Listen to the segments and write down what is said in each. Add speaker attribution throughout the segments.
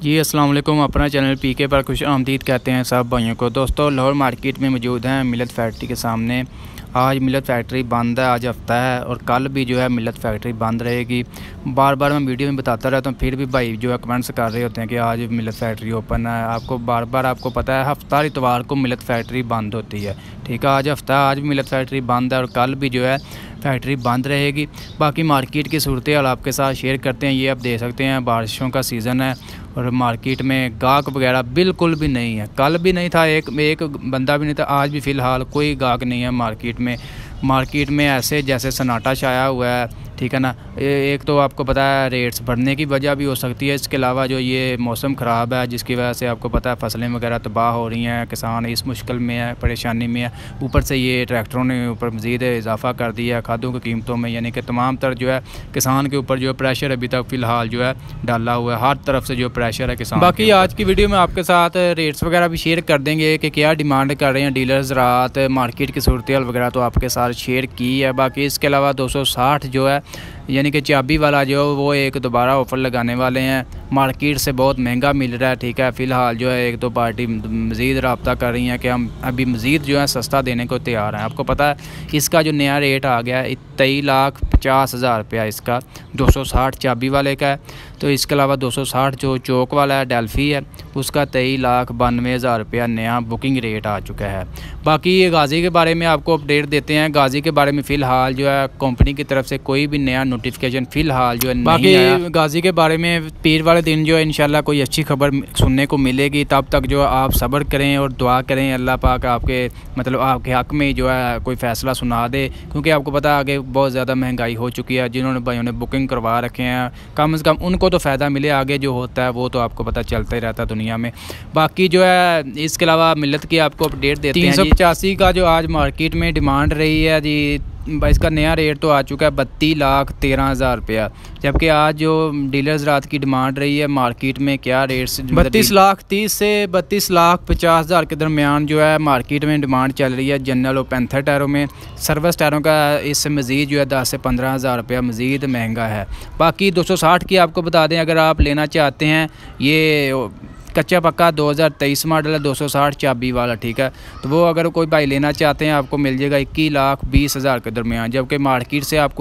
Speaker 1: जी अस्सलाम वालेकुम। अपना चैनल पीके पर खुश आमदीद कहते हैं सब भाइयों को। दोस्तों लाहौर मार्केट में मौजूद हैं मिलत फैक्ट्री के सामने। आज मिलत फैक्ट्री बंद है, आज हफ्ता है और कल भी जो है मिलत फैक्ट्री बंद रहेगी। बार बार मैं वीडियो में बताता रहता हूँ, फिर भी भाई जो है कमेंट्स कर रहे होते हैं कि आज मिलत फैक्ट्री ओपन है। आपको बार बार आपको पता है हफ्ता इतवार को मिलत फैक्ट्री बंद होती है। ठीक है, आज हफ्ता, आज भी मिलत फैक्ट्री बंद है और कल भी जो है फैक्ट्री बंद रहेगी। बाकी मार्केट की सूरत हाल आपके साथ शेयर करते हैं। ये आप देख सकते हैं बारिशों का सीज़न है और मार्केट में गाहक वगैरह बिल्कुल भी नहीं है। कल भी नहीं था, एक बंदा भी नहीं था। आज भी फ़िलहाल कोई गाहक नहीं है मार्केट में ऐसे जैसे सन्नाटा छाया हुआ है। ठीक है ना, एक तो आपको पता है रेट्स बढ़ने की वजह भी हो सकती है। इसके अलावा जो ये मौसम ख़राब है जिसकी वजह से आपको पता है फसलें वगैरह तबाह हो रही हैं, किसान इस मुश्किल में है, परेशानी में है। ऊपर से ये ट्रैक्टरों ने ऊपर मज़ीद इजाफा कर दिया है खादों की कीमतों में, यानी कि तमाम तर जो है किसान के ऊपर जो प्रेशर अभी तक फ़िलहाल जो है डाला हुआ है, हर तरफ से जो प्रेशर है किसान। बाकी आज की वीडियो में आपके साथ रेट्स वगैरह भी शेयर कर देंगे कि क्या डिमांड कर रहे हैं डीलर्स, रात मार्केट की सूरत हाल वगैरह तो आपके साथ शेयर की है। बाकी इसके अलावा 260 जो है यानी कि चाबी वाला जो वो एक दोबारा ऑफ़र लगाने वाले हैं। मार्केट से बहुत महंगा मिल रहा है। ठीक है, फ़िलहाल जो है एक दो पार्टी मज़ीद रब्ता कर रही हैं कि हम अभी मज़ीद जो है सस्ता देने को तैयार हैं। आपको पता है इसका जो नया रेट आ गया है 23,50,000 रुपया इसका 260 चाबी वाले का है। तो इसके अलावा 260 जो चौक वाला है डेल्फी है उसका 23,92,000 रुपया नया बुकिंग रेट आ चुका है। बाकी ये गाज़ी के बारे में आपको अपडेट देते हैं। गाज़ी के बारे में फ़िलहाल जो है कंपनी की तरफ से कोई भी नया नोटिफिकेशन फ़िलहाल जो है नहीं आया। गाज़ी के बारे में पीर वाले दिन जो है इंशाल्लाह कोई अच्छी खबर सुनने को मिलेगी। तब तक जो आप सब्र करें और दुआ करें अल्लाह पाक आपके आपके हक़ में जो है कोई फ़ैसला सुना दे, क्योंकि आपको पता है आगे बहुत ज़्यादा महंगाई हो चुकी है। जिन्होंने भाइयों ने बुकिंग करवा रखे हैं कम से कम उनको तो फ़ायदा मिले, आगे जो होता है वो तो आपको पता चलता ही रहता है दुनिया में। बाकी जो है इसके अलावा मिलत की आपको अपडेट देते हैं। 385 का जो आज मार्केट में डिमांड रही है जी, इसका नया रेट तो आ चुका है 32,13,000 रुपया, जबकि आज जो डीलर्स रात की डिमांड रही है मार्केट में क्या रेट्स 32,30,000 से 32,50,000 के दरमियान जो है मार्केट में डिमांड चल रही है। जनरल और पैंथर टायरों में, सर्विस टायरों का इससे मज़ीद जो है 10 से 15,000 रुपया मज़ीद महंगा है। बाकी 260 की आपको बता दें अगर आप लेना चाहते हैं, ये कच्चा पक्का 2023 मॉडल है 260 चाबी वाला। ठीक है, तो वो अगर कोई भाई लेना चाहते हैं आपको मिल जाएगा 21,20,000 के दरमियान, जबकि मार्केट से आप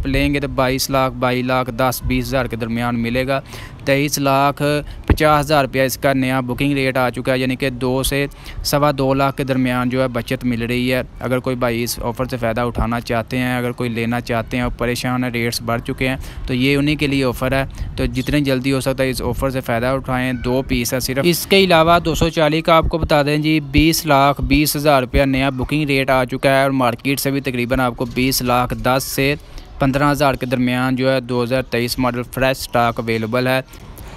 Speaker 1: लेंगे तो 22 लाख 10-20,000 के दरमियान मिलेगा। 23,50,000 रुपया इसका नया बुकिंग रेट आ चुका है, यानी कि 2 से सवा 2 लाख के दरमियान जो है बचत मिल रही है। अगर कोई भाई इस ऑफ़र से फ़ायदा उठाना चाहते हैं, अगर कोई लेना चाहते हैं और परेशान है, रेट्स बढ़ चुके हैं, तो ये उन्हीं के लिए ऑफ़र है। तो जितनी जल्दी हो सकता है इस ऑफ़र से फ़ायदा उठाएँ। 2 पीस है सिर्फ। इसके अलावा 240 का आपको बता दें जी 20,20,000 रुपया नया बुकिंग रेट आ चुका है और मार्केट से भी तकरीबन आपको 20,10,000 से 15,000 के दरमियान जो है 2023 मॉडल फ्रेश स्टॉक अवेलेबल है।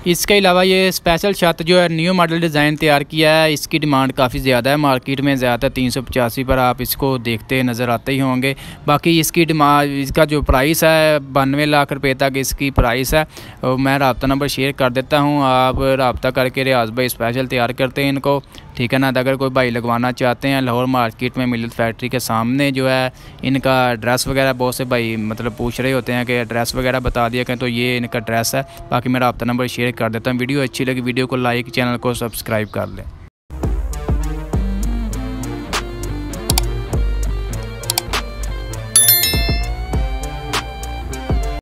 Speaker 1: इसके अलावा ये स्पेशल छत जो है न्यू मॉडल डिज़ाइन तैयार किया है, इसकी डिमांड काफ़ी ज़्यादा है मार्केट में, ज़्यादा 385 पर आप इसको देखते नज़र आते ही होंगे। बाकी इसकी डिमांड, इसका जो प्राइस है 92 लाख रुपए तक इसकी प्राइस है। और मैं रब्ता नंबर शेयर कर देता हूँ, आप रब्ता करके रियाज भाई स्पेशल तैयार करते हैं इनको। ठीक है ना, अगर कोई भाई लगवाना चाहते हैं लाहौर मार्केट में मिलत फैक्ट्री के सामने जो है इनका एड्रेस वगैरह बहुत से भाई पूछ रहे होते हैं कि एड्रेस वगैरह बता दिया करें, तो ये इनका एड्रेस है। बाकी मेरा रब्ता नंबर शेयर कर देता हूँ। वीडियो अच्छी लगी वीडियो को लाइक, चैनल को सब्सक्राइब कर लें।